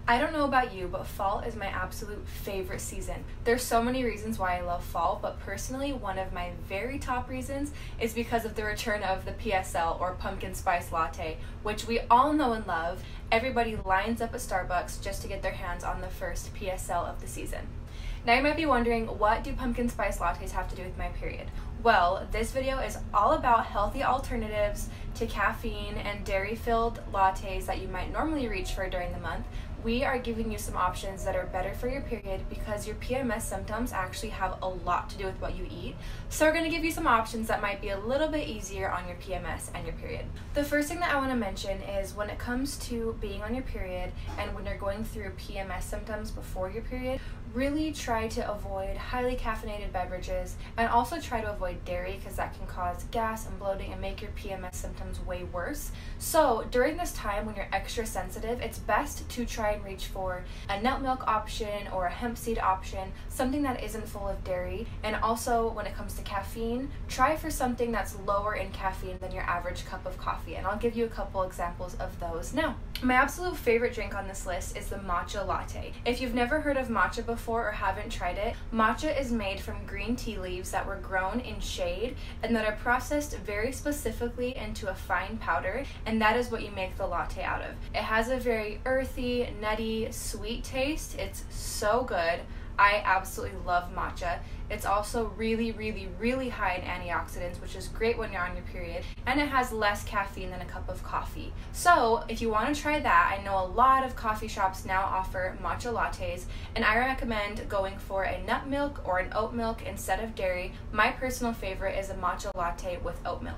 I don't know about you, but fall is my absolute favorite season. There's so many reasons why I love fall, but personally, one of my very top reasons is because of the return of the PSL, or pumpkin spice latte, which we all know and love. Everybody lines up at Starbucks just to get their hands on the first PSL of the season. Now you might be wondering, what do pumpkin spice lattes have to do with my period? Well, this video is all about healthy alternatives to caffeine and dairy-filled lattes that you might normally reach for during the month. We are giving you some options that are better for your period because your PMS symptoms actually have a lot to do with what you eat. So we're going to give you some options that might be a little bit easier on your PMS and your period. The first thing that I want to mention is when it comes to being on your period and when you're going through PMS symptoms before your period, really try to avoid highly caffeinated beverages and also try to avoid dairy because that can cause gas and bloating and make your PMS symptoms way worse. So during this time when you're extra sensitive, it's best to try and reach for a nut milk option or a hemp seed option, something that isn't full of dairy. And also when it comes to caffeine, try for something that's lower in caffeine than your average cup of coffee, and I'll give you a couple examples of those now. My absolute favorite drink on this list is the matcha latte. If you've never heard of matcha before or haven't tried it, matcha is made from green tea leaves that were grown in shade and that are processed very specifically into a fine powder, and that is what you make the latte out of. It has a very earthy, nutty, sweet taste. It's so good. I absolutely love matcha. It's also really high in antioxidants, which is great when you're on your period, and it has less caffeine than a cup of coffee. So if you want to try that, I know a lot of coffee shops now offer matcha lattes, and I recommend going for a nut milk or an oat milk instead of dairy. My personal favorite is a matcha latte with oat milk.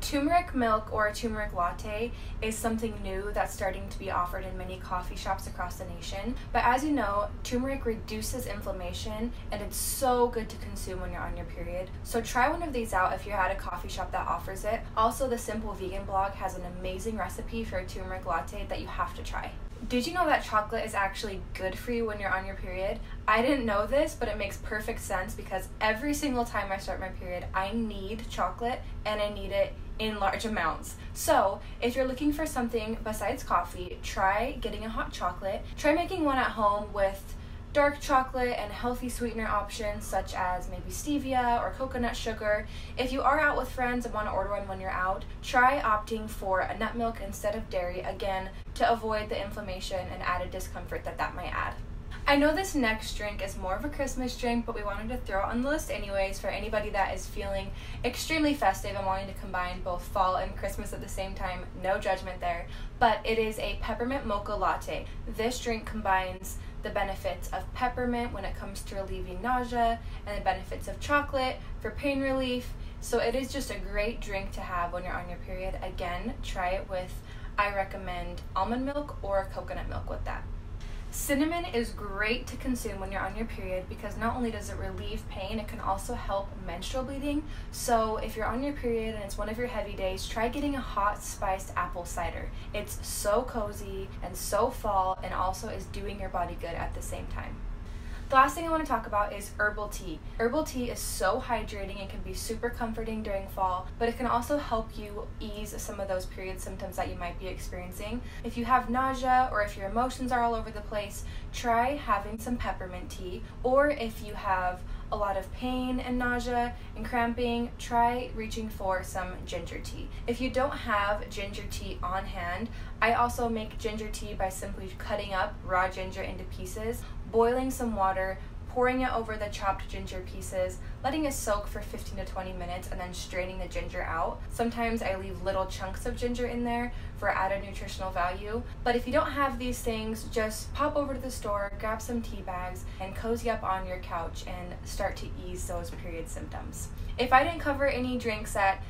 Turmeric milk or a turmeric latte is something new that's starting to be offered in many coffee shops across the nation. But as you know, turmeric reduces inflammation and it's so good to consume when you're on your period. So try one of these out if you're at a coffee shop that offers it. Also, the Simple Vegan blog has an amazing recipe for a turmeric latte that you have to try. Did you know that chocolate is actually good for you when you're on your period? I didn't know this, but it makes perfect sense because every single time I start my period, I need chocolate and I need it in large amounts. So if you're looking for something besides coffee, try getting a hot chocolate. Try making one at home with dark chocolate and healthy sweetener options such as maybe stevia or coconut sugar. If you are out with friends and want to order one when you're out, try opting for a nut milk instead of dairy, again, to avoid the inflammation and added discomfort that might add. I know this next drink is more of a Christmas drink, but we wanted to throw it on the list anyways for anybody that is feeling extremely festive and wanting to combine both fall and Christmas at the same time. No judgment there. But it is a Peppermint Mocha latte. This drink combines the benefits of peppermint when it comes to relieving nausea and the benefits of chocolate for pain relief. So it is just a great drink to have when you're on your period. Again, try it with, I recommend almond milk or coconut milk with that. Cinnamon is great to consume when you're on your period because not only does it relieve pain, it can also help menstrual bleeding. So if you're on your period and it's one of your heavy days, try getting a hot spiced apple cider. It's so cozy and so fall and also is doing your body good at the same time. The last thing I want to talk about is herbal tea. Herbal tea is so hydrating and can be super comforting during fall, but it can also help you ease some of those period symptoms that you might be experiencing. If you have nausea or if your emotions are all over the place, try having some peppermint tea. Or if you have a lot of pain and nausea and cramping, try reaching for some ginger tea. If you don't have ginger tea on hand, I also make ginger tea by simply cutting up raw ginger into pieces, boiling some water, pouring it over the chopped ginger pieces, letting it soak for 15 to 20 minutes, and then straining the ginger out. Sometimes I leave little chunks of ginger in there for added nutritional value. But if you don't have these things, just pop over to the store, grab some tea bags, and cozy up on your couch and start to ease those period symptoms. If I didn't cover any drinks that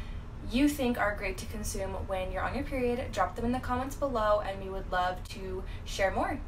you think are great to consume when you're on your period, drop them in the comments below and we would love to share more.